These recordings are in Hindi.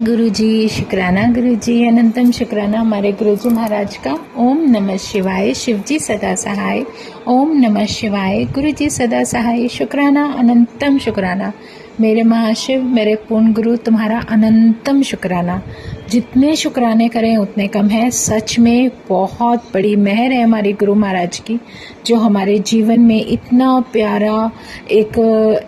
गुरुजी शुक्राना, गुरुजी अनंतम शुक्राना हमारे गुरुजी महाराज का। ओम नमः शिवाय। शिवजी सदा सहाय। ओम नमः शिवाय। गुरुजी सदा सहाय। शुक्राना, अनंतम शुक्राना मेरे महाशिव, मेरे पूर्ण गुरु, तुम्हारा अनंतम शुक्राना। जितने शुक्राने करें उतने कम है। सच में बहुत बड़ी मेहर है हमारी गुरु महाराज की, जो हमारे जीवन में इतना प्यारा एक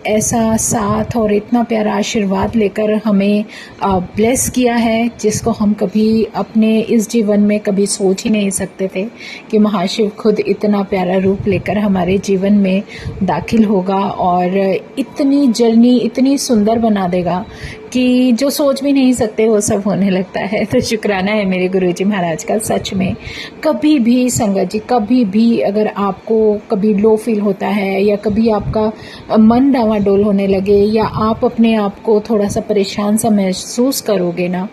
ऐसा साथ और इतना प्यारा आशीर्वाद लेकर हमें ब्लेस किया है, जिसको हम कभी अपने इस जीवन में कभी सोच ही नहीं सकते थे कि महाशिव खुद इतना प्यारा रूप लेकर हमारे जीवन में दाखिल होगा और इतनी जर्नी इतनी सुंदर बना देगा कि जो सोच भी नहीं सकते वो सब होने लगता है। तो शुक्राना है मेरे गुरुजी महाराज का। सच में कभी भी संगत जी, कभी भी अगर आपको कभी लो फील होता है या कभी आपका मन डावाडोल होने लगे या आप अपने आप को थोड़ा सा परेशान सा महसूस करोगे ना,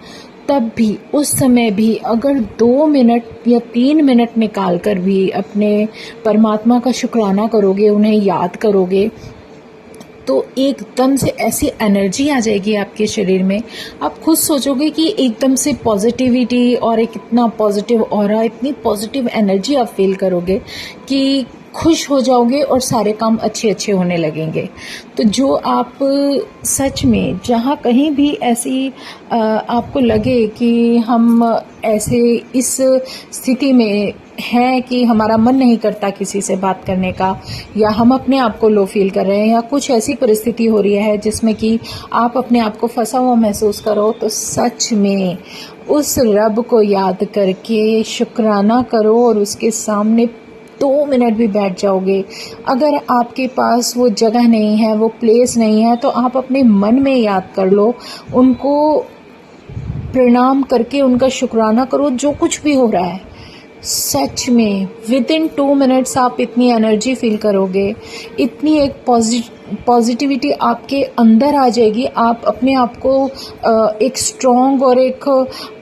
तब भी उस समय भी अगर 2 मिनट या 3 मिनट निकाल कर भी अपने परमात्मा का शुक्राना करोगे, उन्हें याद करोगे, तो एकदम से ऐसी एनर्जी आ जाएगी आपके शरीर में। आप खुद सोचोगे कि एकदम से पॉजिटिविटी और एक इतना पॉजिटिव ऑरा, इतनी पॉजिटिव एनर्जी आप फील करोगे कि खुश हो जाओगे और सारे काम अच्छे अच्छे होने लगेंगे। तो जो आप सच में जहाँ कहीं भी ऐसी आपको लगे कि हम ऐसे इस स्थिति में हैं कि हमारा मन नहीं करता किसी से बात करने का, या हम अपने आप को लो फील कर रहे हैं, या कुछ ऐसी परिस्थिति हो रही है जिसमें कि आप अपने आप को फंसा हुआ महसूस करो, तो सच में उस रब को याद करके शुक्राना करो और उसके सामने 2 मिनट भी बैठ जाओगे। अगर आपके पास वो जगह नहीं है, वो प्लेस नहीं है, तो आप अपने मन में याद कर लो, उनको प्रणाम करके उनका शुक्राना करो जो कुछ भी हो रहा है। सच में विद इन 2 मिनट्स आप इतनी एनर्जी फील करोगे, इतनी एक पॉजिटिविटी आपके अंदर आ जाएगी। आप अपने आप को एक स्ट्रॉन्ग और एक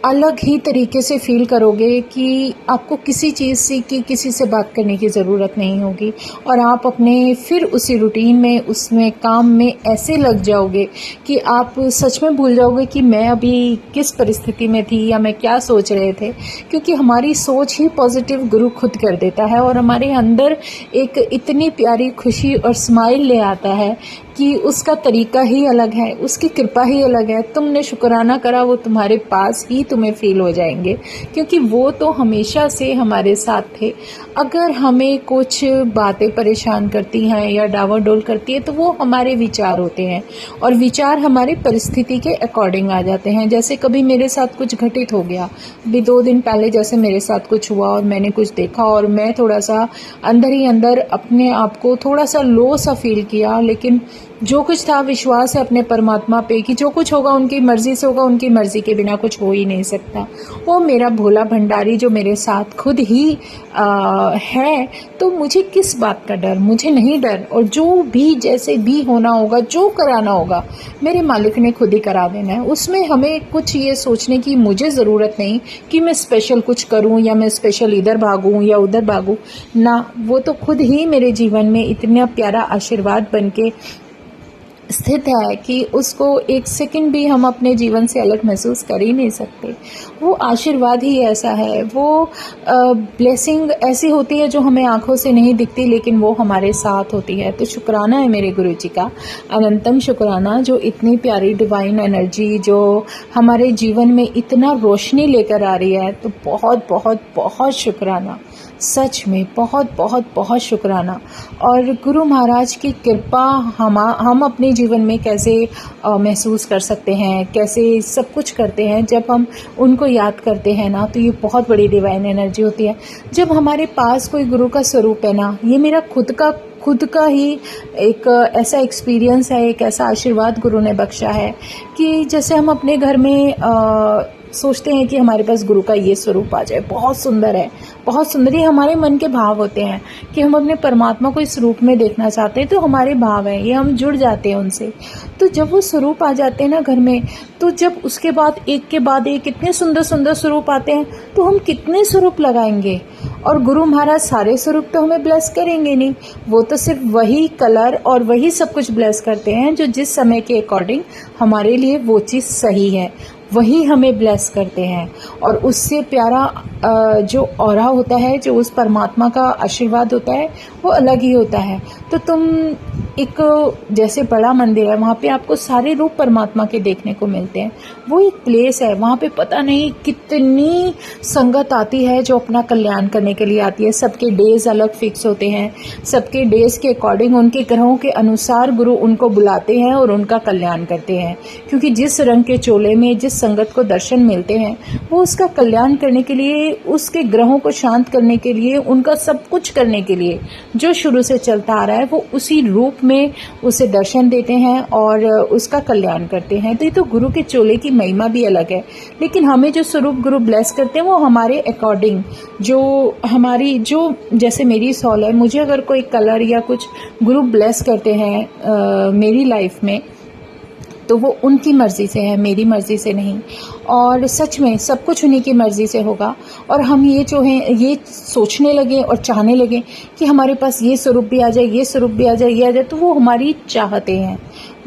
अलग ही तरीके से फील करोगे कि आपको किसी चीज़ की किसी से बात करने की ज़रूरत नहीं होगी, और आप अपने फिर उसी रूटीन में, उसमें काम में ऐसे लग जाओगे कि आप सच में भूल जाओगे कि मैं अभी किस परिस्थिति में थी या मैं क्या सोच रहे थे, क्योंकि हमारी सोच ही पॉजिटिव गुरु खुद कर देता है और हमारे अंदर एक इतनी प्यारी खुशी और स्माइल ले आता है कि उसका तरीका ही अलग है, उसकी कृपा ही अलग है। तुमने शुक्राना करा, वो तुम्हारे पास ही तुम्हें फील हो जाएंगे, क्योंकि वो तो हमेशा से हमारे साथ थे। अगर हमें कुछ बातें परेशान करती हैं या डावाडोल करती है, तो वो हमारे विचार होते हैं, और विचार हमारी परिस्थिति के अकॉर्डिंग आ जाते हैं। जैसे कभी मेरे साथ कुछ घटित हो गया, अभी 2 दिन पहले जैसे मेरे साथ कुछ हुआ और मैंने कुछ देखा और मैं थोड़ा सा अंदर ही अंदर अपने आप को थोड़ा सा लो सा फील किया, लेकिन जो कुछ था विश्वास है अपने परमात्मा पे कि जो कुछ होगा उनकी मर्जी से होगा, उनकी मर्जी के बिना कुछ हो ही नहीं सकता। वो मेरा भोला भंडारी जो मेरे साथ खुद ही है, तो मुझे किस बात का डर, मुझे नहीं डर। और जो भी जैसे भी होना होगा, जो कराना होगा, मेरे मालिक ने खुद ही करा देना है। उसमें हमें कुछ ये सोचने की मुझे ज़रूरत नहीं कि मैं स्पेशल कुछ करूं या मैं स्पेशल इधर भागूं या उधर भागूं ना। वो तो खुद ही मेरे जीवन में इतना प्यारा आशीर्वाद बन के स्थित है कि उसको एक सेकंड भी हम अपने जीवन से अलग महसूस कर ही नहीं सकते। वो आशीर्वाद ही ऐसा है, वो ब्लेसिंग ऐसी होती है जो हमें आंखों से नहीं दिखती, लेकिन वो हमारे साथ होती है। तो शुक्राना है मेरे गुरुजी का, अनंतम शुक्राना, जो इतनी प्यारी डिवाइन एनर्जी जो हमारे जीवन में इतना रोशनी लेकर आ रही है। तो बहुत बहुत बहुत शुक्राना, सच में बहुत बहुत बहुत शुक्राना। और गुरु महाराज की कृपा हम अपने जीवन में कैसे महसूस कर सकते हैं, कैसे सब कुछ करते हैं जब हम उनको याद करते हैं ना, तो ये बहुत बड़ी डिवाइन एनर्जी होती है। जब हमारे पास कोई गुरु का स्वरूप है ना, ये मेरा खुद का ही एक ऐसा एक्सपीरियंस है, एक ऐसा आशीर्वाद गुरु ने बख्शा है कि जैसे हम अपने घर में सोचते हैं कि हमारे पास गुरु का ये स्वरूप आ जाए, बहुत सुंदर है, बहुत सुंदर। ये हमारे मन के भाव होते हैं कि हम अपने परमात्मा को इस रूप में देखना चाहते हैं, तो हमारे भाव हैं, ये हम जुड़ जाते हैं उनसे। तो जब वो स्वरूप आ जाते हैं ना घर में, तो जब उसके बाद एक के बाद एक कितने सुंदर सुंदर स्वरूप आते हैं, तो हम कितने स्वरूप लगाएंगे। और गुरु महाराज सारे स्वरूप तो हमें ब्लेस करेंगे नहीं, वो तो सिर्फ वही कलर और वही सब कुछ ब्लेस करते हैं जो जिस समय के अकॉर्डिंग हमारे लिए वो चीज़ सही है। वही हमें ब्लेस करते हैं। और उससे प्यारा जो ऑरा होता है, जो उस परमात्मा का आशीर्वाद होता है, वो अलग ही होता है। तो तुम एक जैसे बड़ा मंदिर है, वहाँ पे आपको सारे रूप परमात्मा के देखने को मिलते हैं। वो एक प्लेस है, वहाँ पे पता नहीं कितनी संगत आती है जो अपना कल्याण करने के लिए आती है। सबके डेज अलग फिक्स होते हैं, सबके डेज के अकॉर्डिंग, उनके ग्रहों के अनुसार गुरु उनको बुलाते हैं और उनका कल्याण करते हैं। क्योंकि जिस रंग के चोले में जिस संगत को दर्शन मिलते हैं, वो उसका कल्याण करने के लिए, उसके ग्रहों को शांत करने के लिए, उनका सब कुछ करने के लिए जो शुरू से चलता आ रहा है, वो उसी रूप में उसे दर्शन देते हैं और उसका कल्याण करते हैं। तो ये तो गुरु के चोले की महिमा भी अलग है। लेकिन हमें जो स्वरूप गुरु ब्लेस करते हैं, वो हमारे अकॉर्डिंग, जो हमारी, जो जैसे मेरी सॉल है, मुझे अगर कोई कलर या कुछ गुरु ब्लेस करते हैं मेरी लाइफ में, तो वो उनकी मर्ज़ी से है, मेरी मर्ज़ी से नहीं। और सच में सब कुछ उन्हीं की मर्ज़ी से होगा। और हम ये जो हैं, ये सोचने लगे और चाहने लगे कि हमारे पास ये स्वरूप भी आ जाए, ये स्वरूप भी आ जाए, ये आ जाए, तो वो हमारी चाहते हैं।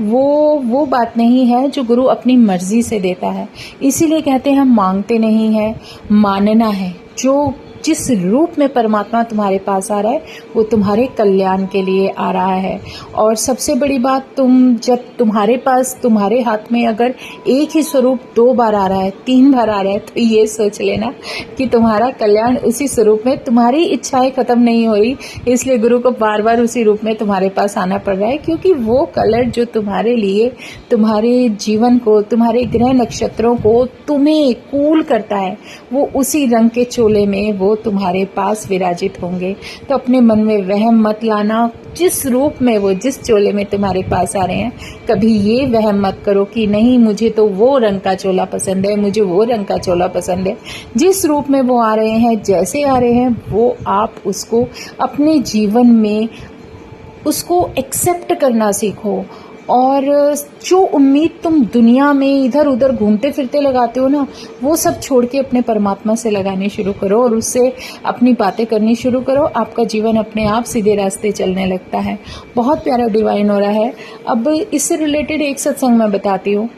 वो बात नहीं है जो गुरु अपनी मर्ज़ी से देता है। इसीलिए कहते हैं हम मांगते नहीं हैं, मानना है। जो जिस रूप में परमात्मा तुम्हारे पास आ रहा है, वो तुम्हारे कल्याण के लिए आ रहा है। और सबसे बड़ी बात, तुम जब तुम्हारे पास, तुम्हारे हाथ में अगर एक ही स्वरूप 2 बार आ रहा है, 3 बार आ रहा है, तो ये सोच लेना कि तुम्हारा कल्याण उसी स्वरूप में, तुम्हारी इच्छाएं खत्म नहीं हो रही, इसलिए गुरु को बार बार उसी रूप में तुम्हारे पास आना पड़ रहा है। क्योंकि वो कलर जो तुम्हारे लिए, तुम्हारे जीवन को, तुम्हारे ग्रह नक्षत्रों को, तुम्हें कूल करता है, वो उसी रंग के चोले में वो तुम्हारे पास विराजित होंगे। तो अपने मन में वहम मत लाना, जिस रूप में वो, जिस चोले में तुम्हारे पास आ रहे हैं, कभी ये वहम मत करो कि नहीं मुझे तो वो रंग का चोला पसंद है, मुझे वो रंग का चोला पसंद है। जिस रूप में वो आ रहे हैं, जैसे आ रहे हैं, वो आप उसको अपने जीवन में उसको एक्सेप्ट करना सीखो। और जो उम्मीद तुम दुनिया में इधर उधर घूमते फिरते लगाते हो ना, वो सब छोड़ के अपने परमात्मा से लगानी शुरू करो और उससे अपनी बातें करनी शुरू करो। आपका जीवन अपने आप सीधे रास्ते चलने लगता है। बहुत प्यारा डिवाइन हो रहा है। अब इससे रिलेटेड एक सत्संग मैं बताती हूँ।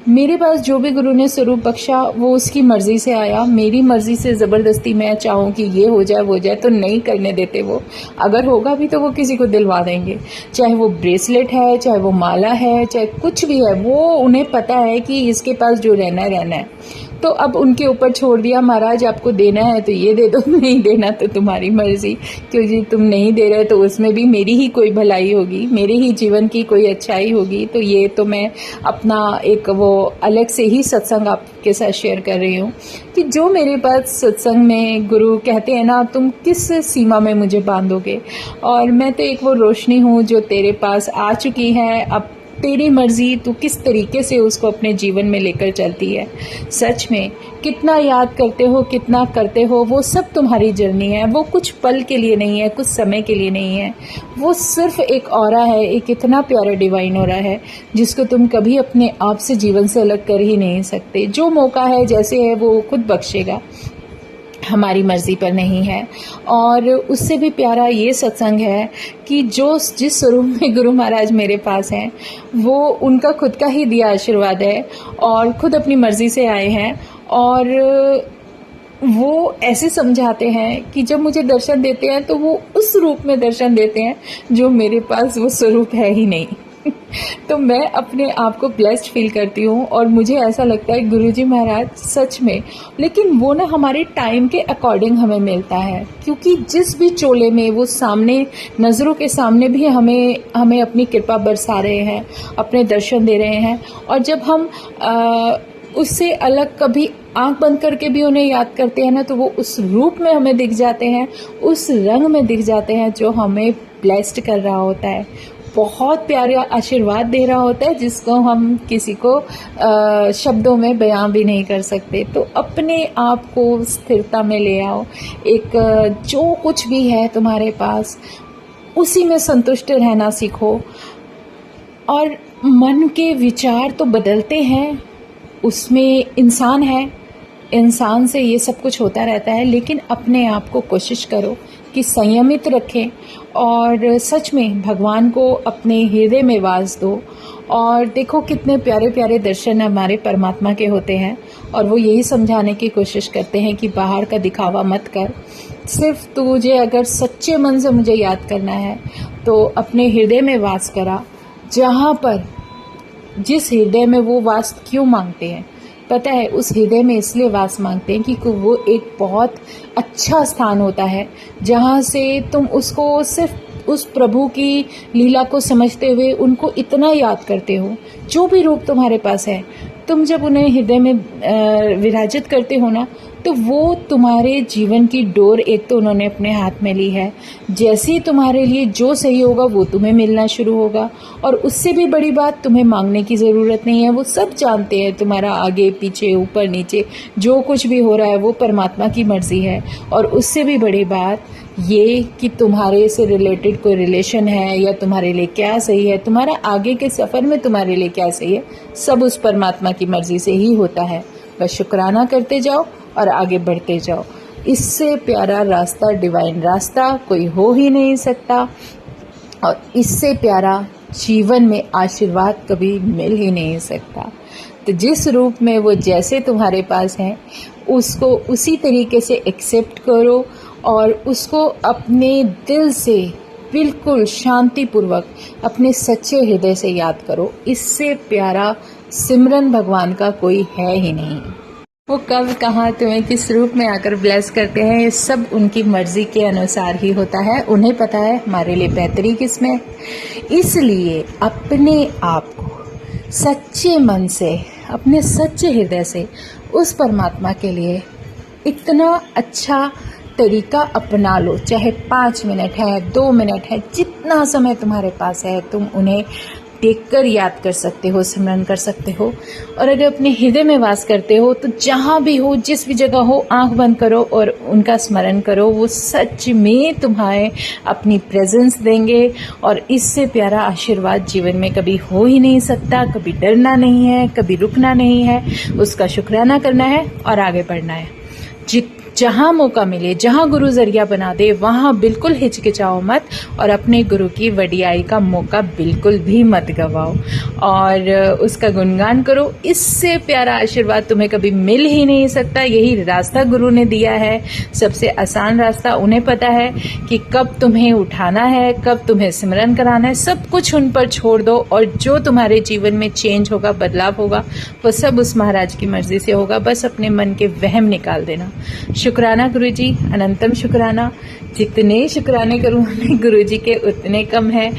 मेरे पास जो भी गुरु ने स्वरूप बख्शा, वो उसकी मर्जी से आया। मेरी मर्जी से ज़बरदस्ती मैं चाहूँ कि ये हो जाए वो जाए, तो नहीं करने देते वो। अगर होगा भी तो वो किसी को दिलवा देंगे, चाहे वो ब्रेसलेट है, चाहे वो माला है, चाहे कुछ भी है। वो उन्हें पता है कि इसके पास जो रहना है रहना है। तो अब उनके ऊपर छोड़ दिया, महाराज आपको देना है तो ये दे दो, नहीं देना तो तुम्हारी मर्जी। क्योंकि तुम नहीं दे रहे तो उसमें भी मेरी ही कोई भलाई होगी, मेरे ही जीवन की कोई अच्छाई होगी। तो ये तो मैं अपना एक वो अलग से ही सत्संग आपके साथ शेयर कर रही हूँ कि जो मेरे पास सत्संग में गुरु कहते हैं ना, तुम किस सीमा में मुझे बांधोगे। और मैं तो एक वो रोशनी हूँ जो तेरे पास आ चुकी है। अब तेरी मर्जी, तू किस तरीके से उसको अपने जीवन में लेकर चलती है। सच में कितना याद करते हो, कितना करते हो, वो सब तुम्हारी जर्नी है। वो कुछ पल के लिए नहीं है, कुछ समय के लिए नहीं है। वो सिर्फ एक ऑरा है, एक इतना प्यारा डिवाइन ऑरा है जिसको तुम कभी अपने आप से, जीवन से अलग कर ही नहीं सकते। जो मौका है, जैसे है, वो खुद बख्शेगा, हमारी मर्जी पर नहीं है। और उससे भी प्यारा ये सत्संग है कि जिस स्वरूप में गुरु महाराज मेरे पास हैं, वो उनका खुद का ही दिया आशीर्वाद है और खुद अपनी मर्जी से आए हैं। और वो ऐसे समझाते हैं कि जब मुझे दर्शन देते हैं तो वो उस रूप में दर्शन देते हैं जो मेरे पास वो स्वरूप है ही नहीं। तो मैं अपने आप को ब्लेस्ड फील करती हूँ और मुझे ऐसा लगता है गुरुजी महाराज सच में, लेकिन वो ना हमारे टाइम के अकॉर्डिंग हमें मिलता है। क्योंकि जिस भी चोले में वो सामने, नज़रों के सामने भी हमें अपनी कृपा बरसा रहे हैं, अपने दर्शन दे रहे हैं। और जब हम उससे अलग कभी आंख बंद करके भी उन्हें याद करते हैं ना, तो वो उस रूप में हमें दिख जाते हैं, उस रंग में दिख जाते हैं जो हमें ब्लेस्ड कर रहा होता है। बहुत प्यारा आशीर्वाद दे रहा होता है जिसको हम किसी को शब्दों में बयां भी नहीं कर सकते। तो अपने आप को स्थिरता में ले आओ। एक जो कुछ भी है तुम्हारे पास, उसी में संतुष्ट रहना सीखो। और मन के विचार तो बदलते हैं, उसमें इंसान है, इंसान से ये सब कुछ होता रहता है। लेकिन अपने आप को कोशिश करो कि संयमित रखें और सच में भगवान को अपने हृदय में वास दो। और देखो कितने प्यारे प्यारे दर्शन हमारे परमात्मा के होते हैं, और वो यही समझाने की कोशिश करते हैं कि बाहर का दिखावा मत कर, सिर्फ तुझे अगर सच्चे मन से मुझे याद करना है तो अपने हृदय में वास करा। जहाँ पर जिस हृदय में वो वास क्यों मांगते हैं पता है? उस हृदय में इसलिए वास मांगते हैं कि वो एक बहुत अच्छा स्थान होता है जहाँ से तुम उसको सिर्फ उस प्रभु की लीला को समझते हुए उनको इतना याद करते हो। जो भी रूप तुम्हारे पास है, तुम जब उन्हें हृदय में विराजित करते हो ना, तो वो तुम्हारे जीवन की डोर एक तो उन्होंने अपने हाथ में ली है। जैसे ही तुम्हारे लिए जो सही होगा वो तुम्हें मिलना शुरू होगा, और उससे भी बड़ी बात, तुम्हें मांगने की ज़रूरत नहीं है। वो सब जानते हैं तुम्हारा आगे पीछे ऊपर नीचे जो कुछ भी हो रहा है वो परमात्मा की मर्जी है। और उससे भी बड़ी बात ये कि तुम्हारे से रिलेटेड कोई रिलेशन है या तुम्हारे लिए क्या सही है, तुम्हारा आगे के सफ़र में तुम्हारे लिए क्या सही है, सब उस परमात्मा की मर्जी से ही होता है। बस शुक्राना करते जाओ और आगे बढ़ते जाओ। इससे प्यारा रास्ता, डिवाइन रास्ता कोई हो ही नहीं सकता, और इससे प्यारा जीवन में आशीर्वाद कभी मिल ही नहीं सकता। तो जिस रूप में वो जैसे तुम्हारे पास हैं उसको उसी तरीके से एक्सेप्ट करो और उसको अपने दिल से बिल्कुल शांतिपूर्वक अपने सच्चे हृदय से याद करो। इससे प्यारा सिमरन भगवान का कोई है ही नहीं। वो कब कहाँ तुम्हें किस रूप में आकर ब्लेस करते हैं, ये सब उनकी मर्जी के अनुसार ही होता है। उन्हें पता है हमारे लिए बेहतरी किसमें। इसलिए अपने आप को सच्चे मन से, अपने सच्चे हृदय से उस परमात्मा के लिए इतना अच्छा तरीका अपना लो। चाहे 5 मिनट है, 2 मिनट है, जितना समय तुम्हारे पास है तुम उन्हें देखकर याद कर सकते हो, स्मरण कर सकते हो। और अगर अपने हृदय में वास करते हो तो जहाँ भी हो, जिस भी जगह हो, आंख बंद करो और उनका स्मरण करो। वो सच में तुम्हारे अपनी प्रेजेंस देंगे, और इससे प्यारा आशीर्वाद जीवन में कभी हो ही नहीं सकता। कभी डरना नहीं है, कभी रुकना नहीं है, उसका शुक्राना करना है और आगे बढ़ना है। जहाँ मौका मिले, जहाँ गुरु जरिया बना दे, वहाँ बिल्कुल हिचकिचाओ मत और अपने गुरु की वडियाई का मौका बिल्कुल भी मत गवाओ और उसका गुणगान करो। इससे प्यारा आशीर्वाद तुम्हें कभी मिल ही नहीं सकता। यही रास्ता गुरु ने दिया है, सबसे आसान रास्ता। उन्हें पता है कि कब तुम्हें उठाना है, कब तुम्हें सिमरन कराना है। सब कुछ उन पर छोड़ दो, और जो तुम्हारे जीवन में चेंज होगा, बदलाव होगा, वो सब उस महाराज की मर्जी से होगा। बस अपने मन के वहम निकाल देना। शुक्राना गुरुजी, अनंतम शुक्राना। जितने शुक्राने करूँ मैं गुरुजी के उतने कम है।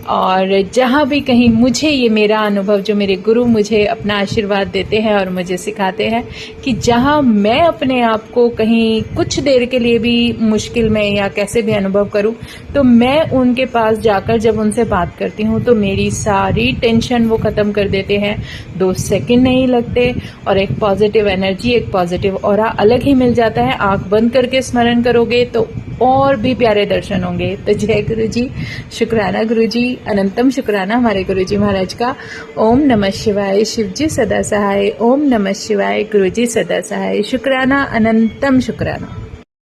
और जहाँ भी कहीं मुझे ये मेरा अनुभव, जो मेरे गुरु मुझे अपना आशीर्वाद देते हैं और मुझे सिखाते हैं कि जहाँ मैं अपने आप को कहीं कुछ देर के लिए भी मुश्किल में या कैसे भी अनुभव करूँ, तो मैं उनके पास जाकर जब उनसे बात करती हूँ तो मेरी सारी टेंशन वो ख़त्म कर देते हैं। 2 सेकंड नहीं लगते और एक पॉजिटिव एनर्जी, एक पॉजिटिव ऑरा अलग ही मिल जाता है। आंख बंद करके स्मरण करोगे तो और भी प्यारे दर्शन होंगे। तो जय गुरु जी, शुक्राना गुरु जी, अनंतम शुक्राना हमारे गुरु जी महाराज का। ओम नमः शिवाय, शिव जी सदा सहाय। ओम नमः शिवाय, गुरु जी सदा सहाय। शुक्राना, अनंतम शुक्राना।